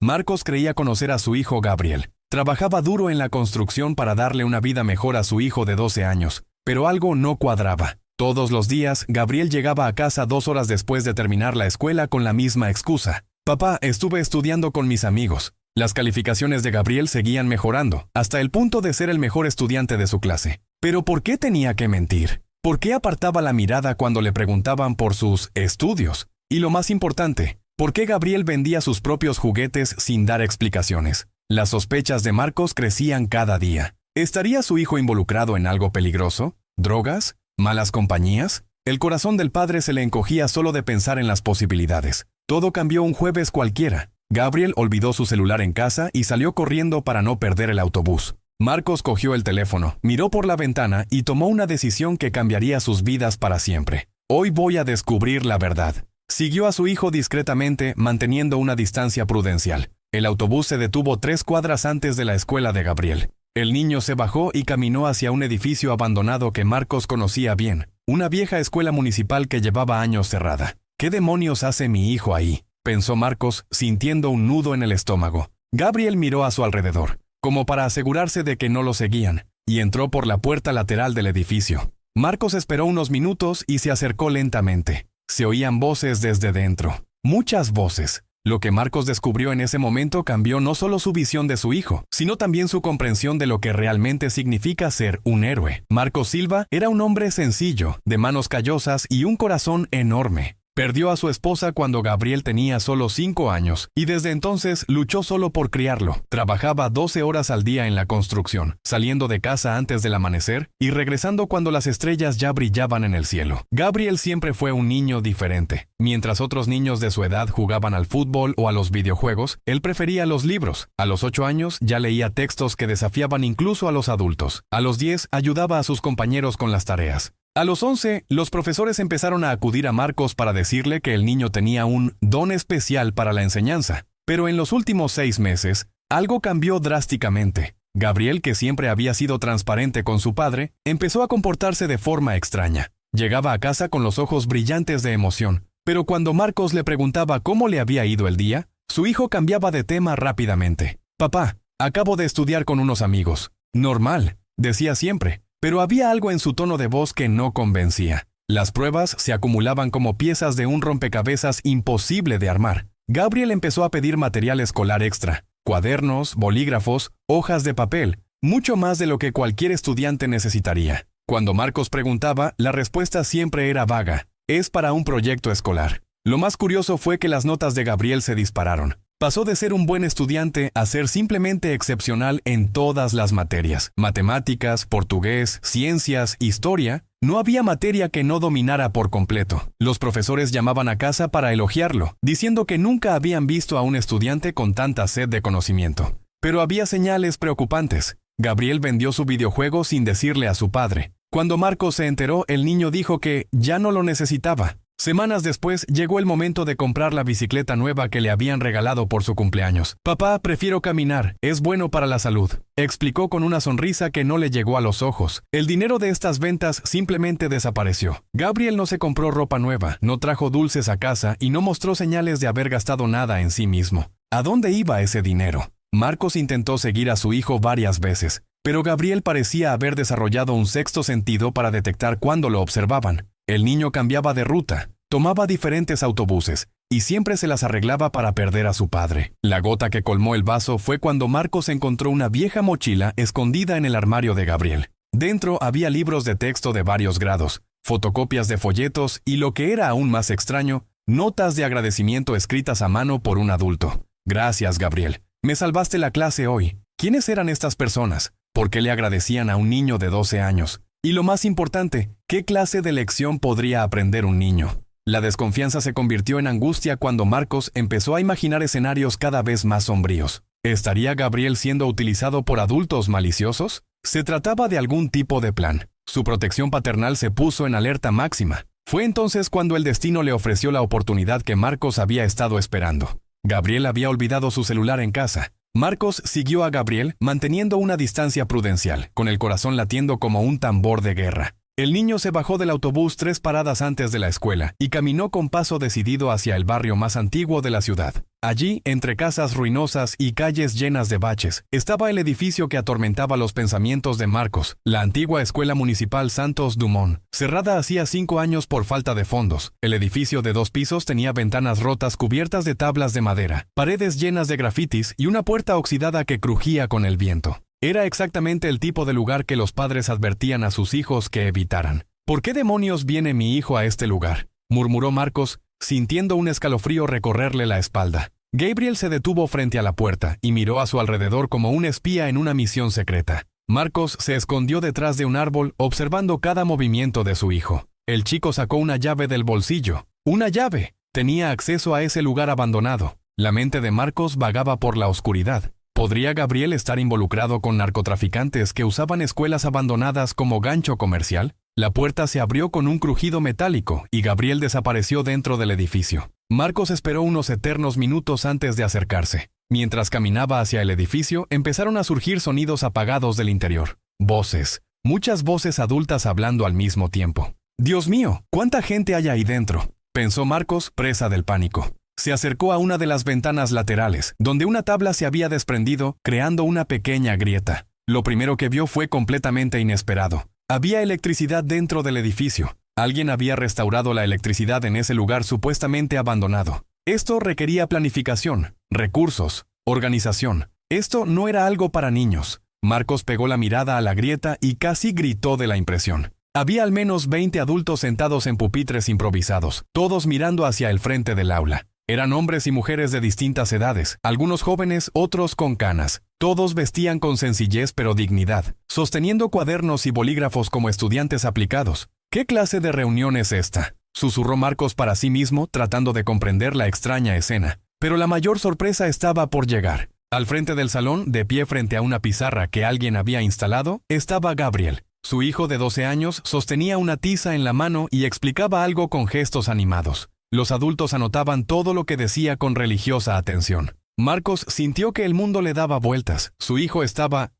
Marcos creía conocer a su hijo Gabriel. Trabajaba duro en la construcción para darle una vida mejor a su hijo de 12 años, pero algo no cuadraba. Todos los días, Gabriel llegaba a casa 2 horas después de terminar la escuela con la misma excusa. Papá, estuve estudiando con mis amigos. Las calificaciones de Gabriel seguían mejorando, hasta el punto de ser el mejor estudiante de su clase. ¿Pero por qué tenía que mentir? ¿Por qué apartaba la mirada cuando le preguntaban por sus estudios? Y lo más importante, ¿por qué Gabriel vendía sus propios juguetes sin dar explicaciones? Las sospechas de Marcos crecían cada día. ¿Estaría su hijo involucrado en algo peligroso? ¿Drogas? ¿Malas compañías? El corazón del padre se le encogía solo de pensar en las posibilidades. Todo cambió un jueves cualquiera. Gabriel olvidó su celular en casa y salió corriendo para no perder el autobús. Marcos cogió el teléfono, miró por la ventana y tomó una decisión que cambiaría sus vidas para siempre. Hoy voy a descubrir la verdad. Siguió a su hijo discretamente, manteniendo una distancia prudencial. El autobús se detuvo 3 cuadras antes de la escuela de Gabriel. El niño se bajó y caminó hacia un edificio abandonado que Marcos conocía bien, una vieja escuela municipal que llevaba años cerrada. ¿Qué demonios hace mi hijo ahí?, pensó Marcos, sintiendo un nudo en el estómago. Gabriel miró a su alrededor, como para asegurarse de que no lo seguían, y entró por la puerta lateral del edificio. Marcos esperó unos minutos y se acercó lentamente. Se oían voces desde dentro, muchas voces. Lo que Marcos descubrió en ese momento cambió no solo su visión de su hijo, sino también su comprensión de lo que realmente significa ser un héroe. Marcos Silva era un hombre sencillo, de manos callosas y un corazón enorme. Perdió a su esposa cuando Gabriel tenía solo 5 años, y desde entonces luchó solo por criarlo. Trabajaba 12 horas al día en la construcción, saliendo de casa antes del amanecer y regresando cuando las estrellas ya brillaban en el cielo. Gabriel siempre fue un niño diferente. Mientras otros niños de su edad jugaban al fútbol o a los videojuegos, él prefería los libros. A los 8 años ya leía textos que desafiaban incluso a los adultos. A los 10 ayudaba a sus compañeros con las tareas. A los 11, los profesores empezaron a acudir a Marcos para decirle que el niño tenía un don especial para la enseñanza. Pero en los últimos 6 meses, algo cambió drásticamente. Gabriel, que siempre había sido transparente con su padre, empezó a comportarse de forma extraña. Llegaba a casa con los ojos brillantes de emoción, pero cuando Marcos le preguntaba cómo le había ido el día, su hijo cambiaba de tema rápidamente. «Papá, acabo de estudiar con unos amigos». «Normal», decía siempre. Pero había algo en su tono de voz que no convencía. Las pruebas se acumulaban como piezas de un rompecabezas imposible de armar. Gabriel empezó a pedir material escolar extra, cuadernos, bolígrafos, hojas de papel, mucho más de lo que cualquier estudiante necesitaría. Cuando Marcos preguntaba, la respuesta siempre era vaga: «Es para un proyecto escolar». Lo más curioso fue que las notas de Gabriel se dispararon. Pasó de ser un buen estudiante a ser simplemente excepcional en todas las materias. Matemáticas, portugués, ciencias, historia. No había materia que no dominara por completo. Los profesores llamaban a casa para elogiarlo, diciendo que nunca habían visto a un estudiante con tanta sed de conocimiento. Pero había señales preocupantes. Gabriel vendió su videojuego sin decirle a su padre. Cuando Marcos se enteró, el niño dijo que ya no lo necesitaba. Semanas después, llegó el momento de comprar la bicicleta nueva que le habían regalado por su cumpleaños. «Papá, prefiero caminar, es bueno para la salud», explicó con una sonrisa que no le llegó a los ojos. El dinero de estas ventas simplemente desapareció. Gabriel no se compró ropa nueva, no trajo dulces a casa y no mostró señales de haber gastado nada en sí mismo. ¿A dónde iba ese dinero? Marcos intentó seguir a su hijo varias veces, pero Gabriel parecía haber desarrollado un sexto sentido para detectar cuándo lo observaban. El niño cambiaba de ruta, tomaba diferentes autobuses y siempre se las arreglaba para perder a su padre. La gota que colmó el vaso fue cuando Marcos encontró una vieja mochila escondida en el armario de Gabriel. Dentro había libros de texto de varios grados, fotocopias de folletos y, lo que era aún más extraño, notas de agradecimiento escritas a mano por un adulto. «Gracias, Gabriel. Me salvaste la clase hoy». ¿Quiénes eran estas personas? ¿Por qué le agradecían a un niño de 12 años? Y lo más importante, ¿qué clase de lección podría aprender un niño? La desconfianza se convirtió en angustia cuando Marcos empezó a imaginar escenarios cada vez más sombríos. ¿Estaría Gabriel siendo utilizado por adultos maliciosos? Se trataba de algún tipo de plan. Su protección paternal se puso en alerta máxima. Fue entonces cuando el destino le ofreció la oportunidad que Marcos había estado esperando. Gabriel había olvidado su celular en casa. Marcos siguió a Gabriel manteniendo una distancia prudencial, con el corazón latiendo como un tambor de guerra. El niño se bajó del autobús 3 paradas antes de la escuela y caminó con paso decidido hacia el barrio más antiguo de la ciudad. Allí, entre casas ruinosas y calles llenas de baches, estaba el edificio que atormentaba los pensamientos de Marcos, la antigua Escuela Municipal Santos Dumont, cerrada hacía 5 años por falta de fondos. El edificio de 2 pisos tenía ventanas rotas cubiertas de tablas de madera, paredes llenas de grafitis y una puerta oxidada que crujía con el viento. Era exactamente el tipo de lugar que los padres advertían a sus hijos que evitaran. ¿Por qué demonios viene mi hijo a este lugar?, murmuró Marcos, sintiendo un escalofrío recorrerle la espalda. Gabriel se detuvo frente a la puerta y miró a su alrededor como un espía en una misión secreta. Marcos se escondió detrás de un árbol, observando cada movimiento de su hijo. El chico sacó una llave del bolsillo. ¡Una llave! Tenía acceso a ese lugar abandonado. La mente de Marcos vagaba por la oscuridad. ¿Podría Gabriel estar involucrado con narcotraficantes que usaban escuelas abandonadas como gancho comercial? La puerta se abrió con un crujido metálico y Gabriel desapareció dentro del edificio. Marcos esperó unos eternos minutos antes de acercarse. Mientras caminaba hacia el edificio, empezaron a surgir sonidos apagados del interior. Voces. Muchas voces adultas hablando al mismo tiempo. «Dios mío, ¿cuánta gente hay ahí dentro?», pensó Marcos, presa del pánico. Se acercó a una de las ventanas laterales, donde una tabla se había desprendido, creando una pequeña grieta. Lo primero que vio fue completamente inesperado. Había electricidad dentro del edificio. Alguien había restaurado la electricidad en ese lugar supuestamente abandonado. Esto requería planificación, recursos, organización. Esto no era algo para niños. Marcos pegó la mirada a la grieta y casi gritó de la impresión. Había al menos 20 adultos sentados en pupitres improvisados, todos mirando hacia el frente del aula. Eran hombres y mujeres de distintas edades, algunos jóvenes, otros con canas. Todos vestían con sencillez pero dignidad, sosteniendo cuadernos y bolígrafos como estudiantes aplicados. ¿Qué clase de reunión es esta?, susurró Marcos para sí mismo, tratando de comprender la extraña escena. Pero la mayor sorpresa estaba por llegar. Al frente del salón, de pie frente a una pizarra que alguien había instalado, estaba Gabriel. Su hijo de 12 años sostenía una tiza en la mano y explicaba algo con gestos animados. Los adultos anotaban todo lo que decía con religiosa atención. Marcos sintió que el mundo le daba vueltas. Su hijo estaba,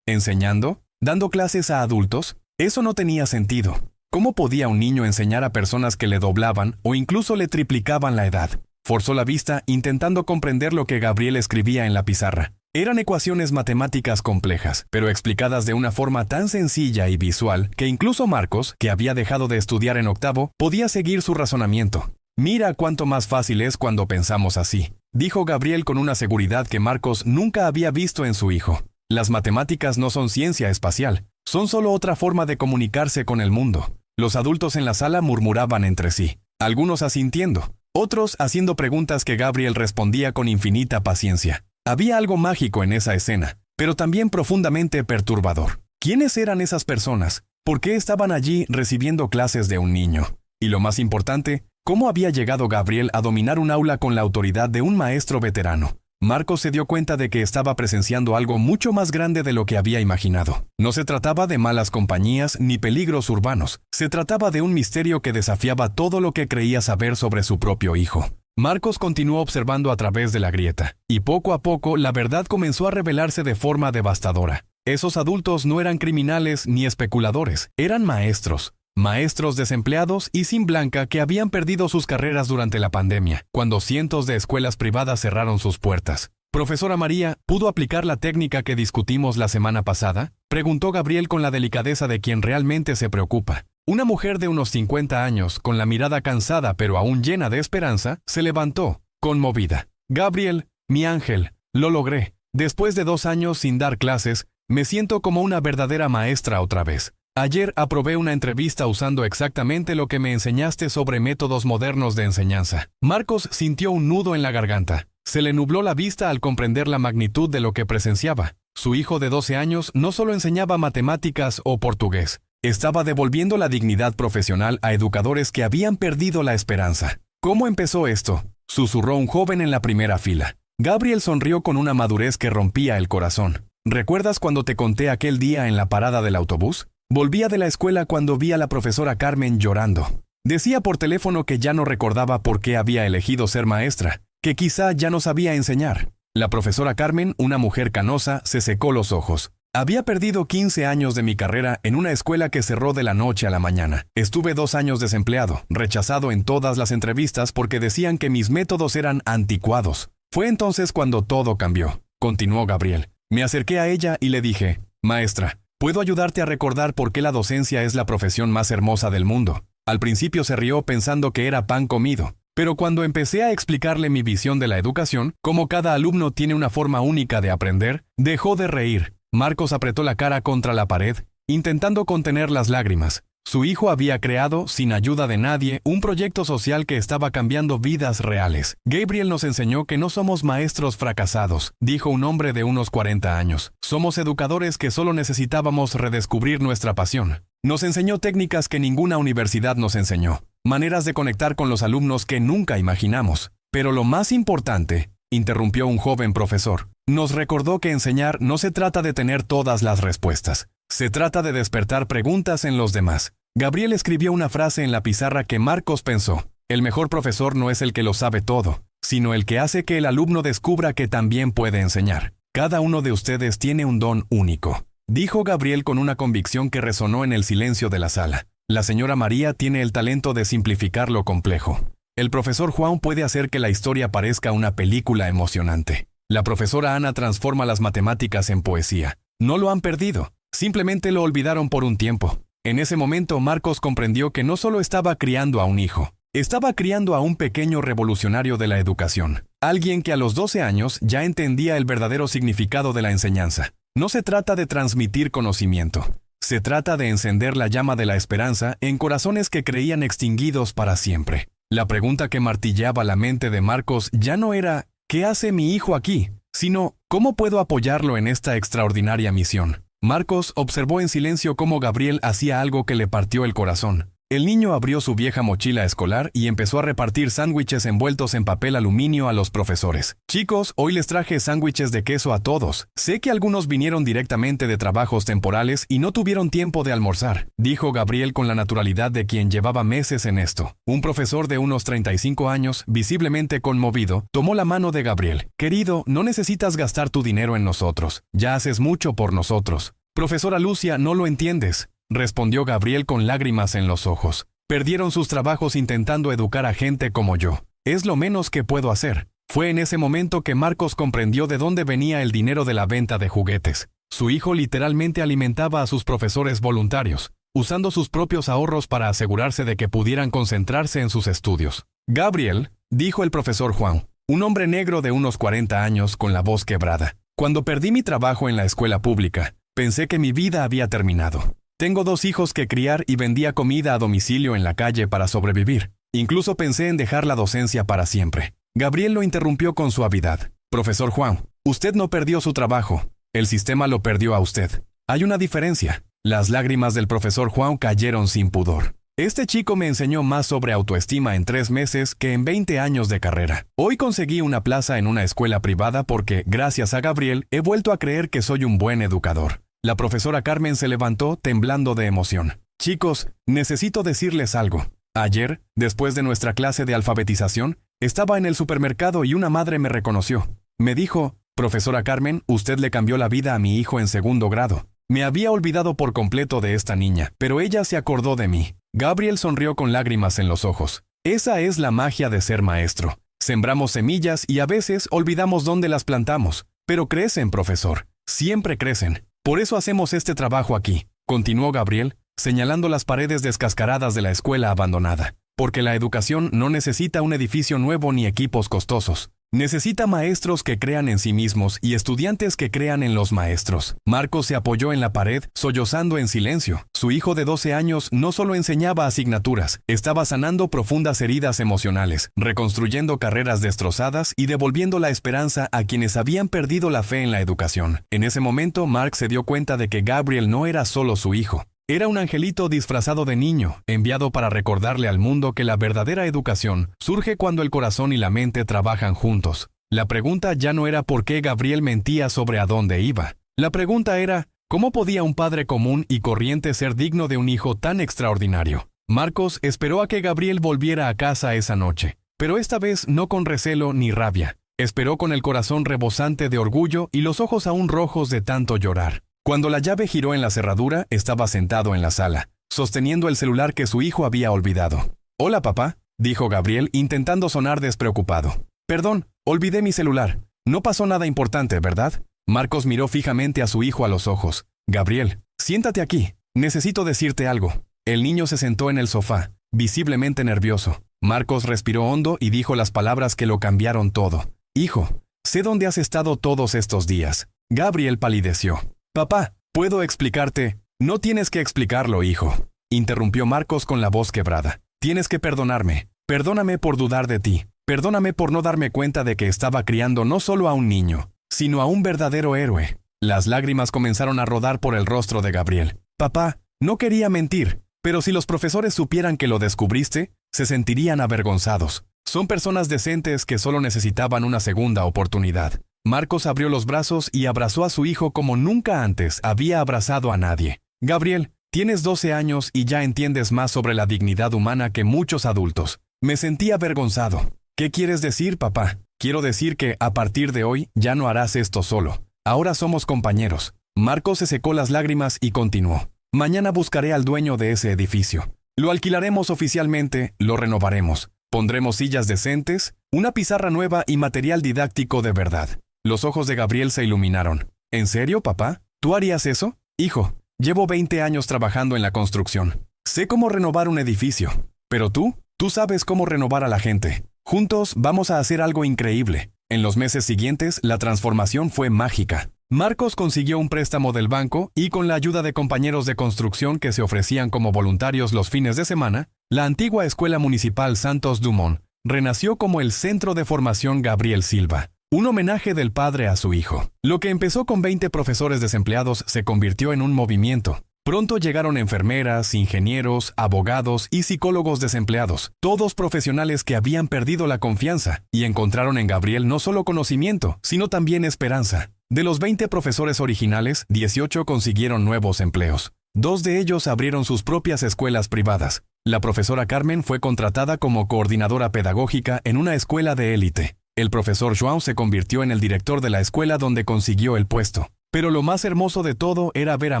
¿enseñando? ¿Dando clases a adultos? Eso no tenía sentido. ¿Cómo podía un niño enseñar a personas que le doblaban o incluso le triplicaban la edad? Forzó la vista intentando comprender lo que Gabriel escribía en la pizarra. Eran ecuaciones matemáticas complejas, pero explicadas de una forma tan sencilla y visual que incluso Marcos, que había dejado de estudiar en octavo, podía seguir su razonamiento. «Mira cuánto más fácil es cuando pensamos así», dijo Gabriel con una seguridad que Marcos nunca había visto en su hijo. «Las matemáticas no son ciencia espacial, son solo otra forma de comunicarse con el mundo». Los adultos en la sala murmuraban entre sí, algunos asintiendo, otros haciendo preguntas que Gabriel respondía con infinita paciencia. Había algo mágico en esa escena, pero también profundamente perturbador. ¿Quiénes eran esas personas? ¿Por qué estaban allí recibiendo clases de un niño? Y lo más importante, ¿cómo había llegado Gabriel a dominar un aula con la autoridad de un maestro veterano? Marcos se dio cuenta de que estaba presenciando algo mucho más grande de lo que había imaginado. No se trataba de malas compañías ni peligros urbanos. Se trataba de un misterio que desafiaba todo lo que creía saber sobre su propio hijo. Marcos continuó observando a través de la grieta, y poco a poco la verdad comenzó a revelarse de forma devastadora. Esos adultos no eran criminales ni especuladores, eran maestros. Maestros desempleados y sin blanca que habían perdido sus carreras durante la pandemia, cuando cientos de escuelas privadas cerraron sus puertas. «Profesora María, ¿pudo aplicar la técnica que discutimos la semana pasada?», preguntó Gabriel con la delicadeza de quien realmente se preocupa. Una mujer de unos 50 años, con la mirada cansada pero aún llena de esperanza, se levantó, conmovida. «Gabriel, mi ángel, lo logré. Después de 2 años sin dar clases, me siento como una verdadera maestra otra vez. Ayer aprobé una entrevista usando exactamente lo que me enseñaste sobre métodos modernos de enseñanza». Marcos sintió un nudo en la garganta. Se le nubló la vista al comprender la magnitud de lo que presenciaba. Su hijo de 12 años no solo enseñaba matemáticas o portugués, estaba devolviendo la dignidad profesional a educadores que habían perdido la esperanza. «¿Cómo empezó esto?», susurró un joven en la primera fila. Gabriel sonrió con una madurez que rompía el corazón. «¿Recuerdas cuando te conté aquel día en la parada del autobús? Volvía de la escuela cuando vi a la profesora Carmen llorando. Decía por teléfono que ya no recordaba por qué había elegido ser maestra, que quizá ya no sabía enseñar». La profesora Carmen, una mujer canosa, se secó los ojos. Había perdido 15 años de mi carrera en una escuela que cerró de la noche a la mañana. Estuve 2 años desempleado, rechazado en todas las entrevistas porque decían que mis métodos eran anticuados. Fue entonces cuando todo cambió, continuó Gabriel. Me acerqué a ella y le dije, maestra, puedo ayudarte a recordar por qué la docencia es la profesión más hermosa del mundo. Al principio se rió pensando que era pan comido, pero cuando empecé a explicarle mi visión de la educación, cómo cada alumno tiene una forma única de aprender, dejó de reír. Marcos apretó la cara contra la pared, intentando contener las lágrimas. Su hijo había creado, sin ayuda de nadie, un proyecto social que estaba cambiando vidas reales. Gabriel nos enseñó que no somos maestros fracasados, dijo un hombre de unos 40 años. Somos educadores que solo necesitábamos redescubrir nuestra pasión. Nos enseñó técnicas que ninguna universidad nos enseñó, maneras de conectar con los alumnos que nunca imaginamos. Pero lo más importante, interrumpió un joven profesor, nos recordó que enseñar no se trata de tener todas las respuestas. Se trata de despertar preguntas en los demás. Gabriel escribió una frase en la pizarra que Marcos pensó. El mejor profesor no es el que lo sabe todo, sino el que hace que el alumno descubra que también puede enseñar. Cada uno de ustedes tiene un don único, dijo Gabriel con una convicción que resonó en el silencio de la sala. La señora María tiene el talento de simplificar lo complejo. El profesor Juan puede hacer que la historia parezca una película emocionante. La profesora Ana transforma las matemáticas en poesía. No lo han perdido, simplemente lo olvidaron por un tiempo. En ese momento Marcos comprendió que no solo estaba criando a un hijo, estaba criando a un pequeño revolucionario de la educación. Alguien que a los 12 años ya entendía el verdadero significado de la enseñanza. No se trata de transmitir conocimiento. Se trata de encender la llama de la esperanza en corazones que creían extinguidos para siempre. La pregunta que martilleaba la mente de Marcos ya no era ¿qué hace mi hijo aquí?, sino ¿cómo puedo apoyarlo en esta extraordinaria misión? Marcos observó en silencio cómo Gabriel hacía algo que le partió el corazón. El niño abrió su vieja mochila escolar y empezó a repartir sándwiches envueltos en papel aluminio a los profesores. Chicos, hoy les traje sándwiches de queso a todos. Sé que algunos vinieron directamente de trabajos temporales y no tuvieron tiempo de almorzar, dijo Gabriel con la naturalidad de quien llevaba meses en esto. Un profesor de unos 35 años, visiblemente conmovido, tomó la mano de Gabriel. Querido, no necesitas gastar tu dinero en nosotros. Ya haces mucho por nosotros. Profesora Lucia, no lo entiendes, respondió Gabriel con lágrimas en los ojos. Perdieron sus trabajos intentando educar a gente como yo. Es lo menos que puedo hacer. Fue en ese momento que Marcos comprendió de dónde venía el dinero de la venta de juguetes. Su hijo literalmente alimentaba a sus profesores voluntarios, usando sus propios ahorros para asegurarse de que pudieran concentrarse en sus estudios. Gabriel, dijo el profesor Juan, un hombre negro de unos 40 años con la voz quebrada. Cuando perdí mi trabajo en la escuela pública, pensé que mi vida había terminado. Tengo 2 hijos que criar y vendía comida a domicilio en la calle para sobrevivir. Incluso pensé en dejar la docencia para siempre. Gabriel lo interrumpió con suavidad. Profesor Juan, usted no perdió su trabajo. El sistema lo perdió a usted. Hay una diferencia. Las lágrimas del profesor Juan cayeron sin pudor. Este chico me enseñó más sobre autoestima en 3 meses que en 20 años de carrera. Hoy conseguí una plaza en una escuela privada porque, gracias a Gabriel, he vuelto a creer que soy un buen educador. La profesora Carmen se levantó temblando de emoción. Chicos, necesito decirles algo. Ayer, después de nuestra clase de alfabetización, estaba en el supermercado y una madre me reconoció. Me dijo, profesora Carmen, usted le cambió la vida a mi hijo en 2º grado. Me había olvidado por completo de esta niña, pero ella se acordó de mí. Gabriel sonrió con lágrimas en los ojos. Esa es la magia de ser maestro. Sembramos semillas y a veces olvidamos dónde las plantamos. Pero crecen, profesor. Siempre crecen. Por eso hacemos este trabajo aquí, continuó Gabriel, señalando las paredes descascaradas de la escuela abandonada. Porque la educación no necesita un edificio nuevo ni equipos costosos. Necesita maestros que crean en sí mismos y estudiantes que crean en los maestros. Marcos se apoyó en la pared, sollozando en silencio. Su hijo de 12 años no solo enseñaba asignaturas, estaba sanando profundas heridas emocionales, reconstruyendo carreras destrozadas y devolviendo la esperanza a quienes habían perdido la fe en la educación. En ese momento, Mark se dio cuenta de que Gabriel no era solo su hijo. Era un angelito disfrazado de niño, enviado para recordarle al mundo que la verdadera educación surge cuando el corazón y la mente trabajan juntos. La pregunta ya no era por qué Gabriel mentía sobre a dónde iba. La pregunta era, ¿cómo podía un padre común y corriente ser digno de un hijo tan extraordinario? Marcos esperó a que Gabriel volviera a casa esa noche, pero esta vez no con recelo ni rabia. Esperó con el corazón rebosante de orgullo y los ojos aún rojos de tanto llorar. Cuando la llave giró en la cerradura, estaba sentado en la sala, sosteniendo el celular que su hijo había olvidado. «Hola, papá», dijo Gabriel, intentando sonar despreocupado. «Perdón, olvidé mi celular. No pasó nada importante, ¿verdad?» Marcos miró fijamente a su hijo a los ojos. «Gabriel, siéntate aquí. Necesito decirte algo». El niño se sentó en el sofá, visiblemente nervioso. Marcos respiró hondo y dijo las palabras que lo cambiaron todo. «Hijo, sé dónde has estado todos estos días». Gabriel palideció. «Papá, ¿puedo explicarte?» «No tienes que explicarlo, hijo», interrumpió Marcos con la voz quebrada. «Tienes que perdonarme. Perdóname por dudar de ti. Perdóname por no darme cuenta de que estaba criando no solo a un niño, sino a un verdadero héroe». Las lágrimas comenzaron a rodar por el rostro de Gabriel. «Papá, no quería mentir, pero si los profesores supieran que lo descubriste, se sentirían avergonzados. Son personas decentes que solo necesitaban una segunda oportunidad». Marcos abrió los brazos y abrazó a su hijo como nunca antes había abrazado a nadie. «Gabriel, tienes 12 años y ya entiendes más sobre la dignidad humana que muchos adultos. Me sentí avergonzado». «¿Qué quieres decir, papá?» «Quiero decir que, a partir de hoy, ya no harás esto solo. Ahora somos compañeros». Marcos se secó las lágrimas y continuó. «Mañana buscaré al dueño de ese edificio. Lo alquilaremos oficialmente, lo renovaremos. Pondremos sillas decentes, una pizarra nueva y material didáctico de verdad». Los ojos de Gabriel se iluminaron. «¿En serio, papá? ¿Tú harías eso?» «Hijo, llevo 20 años trabajando en la construcción. Sé cómo renovar un edificio. Pero tú sabes cómo renovar a la gente. Juntos vamos a hacer algo increíble». En los meses siguientes, la transformación fue mágica. Marcos consiguió un préstamo del banco y con la ayuda de compañeros de construcción que se ofrecían como voluntarios los fines de semana, la antigua Escuela Municipal Santos Dumont renació como el Centro de Formación Gabriel Silva. Un homenaje del padre a su hijo. Lo que empezó con 20 profesores desempleados se convirtió en un movimiento. Pronto llegaron enfermeras, ingenieros, abogados y psicólogos desempleados, todos profesionales que habían perdido la confianza y encontraron en Gabriel no solo conocimiento, sino también esperanza. De los 20 profesores originales, 18 consiguieron nuevos empleos. 2 de ellos abrieron sus propias escuelas privadas. La profesora Carmen fue contratada como coordinadora pedagógica en una escuela de élite. El profesor João se convirtió en el director de la escuela donde consiguió el puesto. Pero lo más hermoso de todo era ver a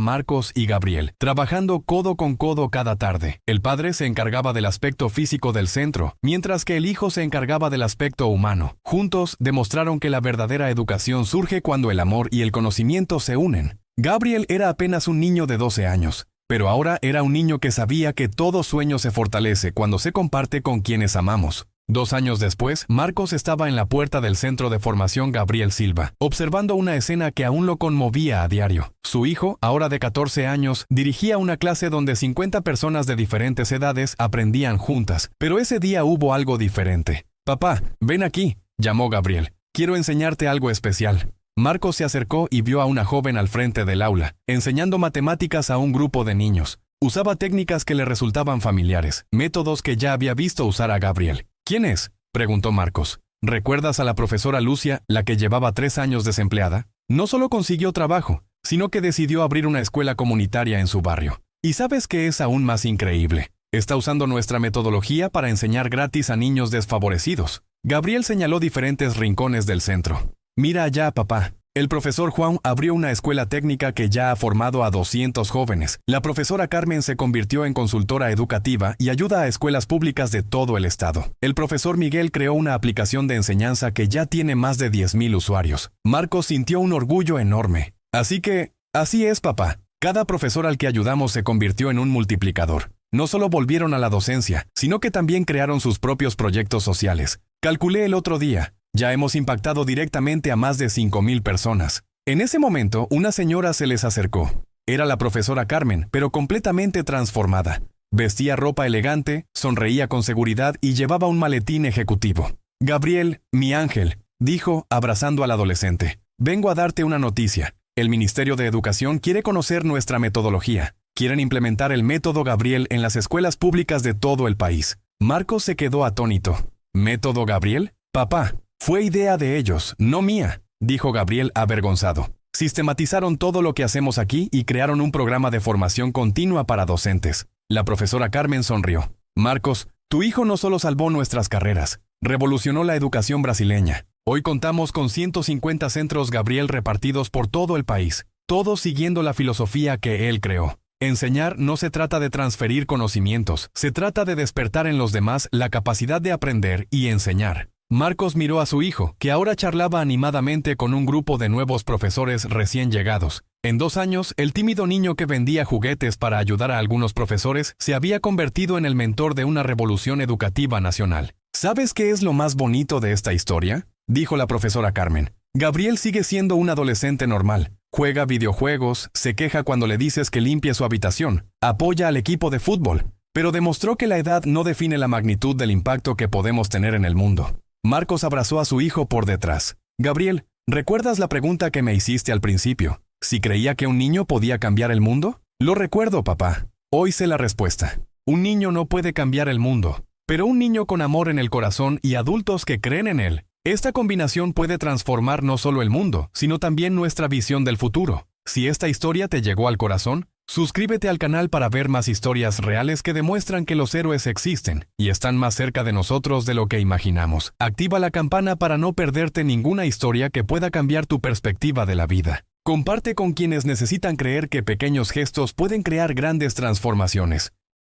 Marcos y Gabriel trabajando codo con codo cada tarde. El padre se encargaba del aspecto físico del centro, mientras que el hijo se encargaba del aspecto humano. Juntos demostraron que la verdadera educación surge cuando el amor y el conocimiento se unen. Gabriel era apenas un niño de 12 años, pero ahora era un niño que sabía que todo sueño se fortalece cuando se comparte con quienes amamos. 2 años después, Marcos estaba en la puerta del Centro de Formación Gabriel Silva, observando una escena que aún lo conmovía a diario. Su hijo, ahora de 14 años, dirigía una clase donde 50 personas de diferentes edades aprendían juntas, pero ese día hubo algo diferente. «Papá, ven aquí», llamó Gabriel. «Quiero enseñarte algo especial». Marcos se acercó y vio a una joven al frente del aula, enseñando matemáticas a un grupo de niños. Usaba técnicas que le resultaban familiares, métodos que ya había visto usar a Gabriel. «¿Quién es?», preguntó Marcos. «¿Recuerdas a la profesora Lucia, la que llevaba 3 años desempleada? No solo consiguió trabajo, sino que decidió abrir una escuela comunitaria en su barrio. ¿Y sabes qué es aún más increíble? Está usando nuestra metodología para enseñar gratis a niños desfavorecidos». Gabriel señaló diferentes rincones del centro. «Mira allá, papá. El profesor Juan abrió una escuela técnica que ya ha formado a 200 jóvenes. La profesora Carmen se convirtió en consultora educativa y ayuda a escuelas públicas de todo el estado. El profesor Miguel creó una aplicación de enseñanza que ya tiene más de 10,000 usuarios». Marcos sintió un orgullo enorme. «Así es, papá. Cada profesor al que ayudamos se convirtió en un multiplicador. No solo volvieron a la docencia, sino que también crearon sus propios proyectos sociales. Calculé el otro día. Ya hemos impactado directamente a más de 5,000 personas». En ese momento, una señora se les acercó. Era la profesora Carmen, pero completamente transformada. Vestía ropa elegante, sonreía con seguridad y llevaba un maletín ejecutivo. «Gabriel, mi ángel», dijo, abrazando al adolescente. «Vengo a darte una noticia. El Ministerio de Educación quiere conocer nuestra metodología. Quieren implementar el método Gabriel en las escuelas públicas de todo el país». Marcos se quedó atónito. «¿Método Gabriel? Papá, fue idea de ellos, no mía», dijo Gabriel avergonzado. «Sistematizaron todo lo que hacemos aquí y crearon un programa de formación continua para docentes». La profesora Carmen sonrió. «Marcos, tu hijo no solo salvó nuestras carreras, revolucionó la educación brasileña. Hoy contamos con 150 centros Gabriel repartidos por todo el país. todo siguiendo la filosofía que él creó. Enseñar no se trata de transferir conocimientos, se trata de despertar en los demás la capacidad de aprender y enseñar. Marcos miró a su hijo, que ahora charlaba animadamente con un grupo de nuevos profesores recién llegados. En 2 años, el tímido niño que vendía juguetes para ayudar a algunos profesores se había convertido en el mentor de una revolución educativa nacional. ¿Sabes qué es lo más bonito de esta historia?, dijo la profesora Carmen. Gabriel sigue siendo un adolescente normal. Juega videojuegos, se queja cuando le dices que limpie su habitación, apoya al equipo de fútbol, pero demostró que la edad no define la magnitud del impacto que podemos tener en el mundo. Marcos abrazó a su hijo por detrás. Gabriel, ¿recuerdas la pregunta que me hiciste al principio? ¿Si creía que un niño podía cambiar el mundo? Lo recuerdo, papá. Hoy sé la respuesta. Un niño no puede cambiar el mundo, pero un niño con amor en el corazón y adultos que creen en él. Esta combinación puede transformar no solo el mundo, sino también nuestra visión del futuro. Si esta historia te llegó al corazón, suscríbete al canal para ver más historias reales que demuestran que los héroes existen y están más cerca de nosotros de lo que imaginamos. Activa la campana para no perderte ninguna historia que pueda cambiar tu perspectiva de la vida. Comparte con quienes necesitan creer que pequeños gestos pueden crear grandes transformaciones.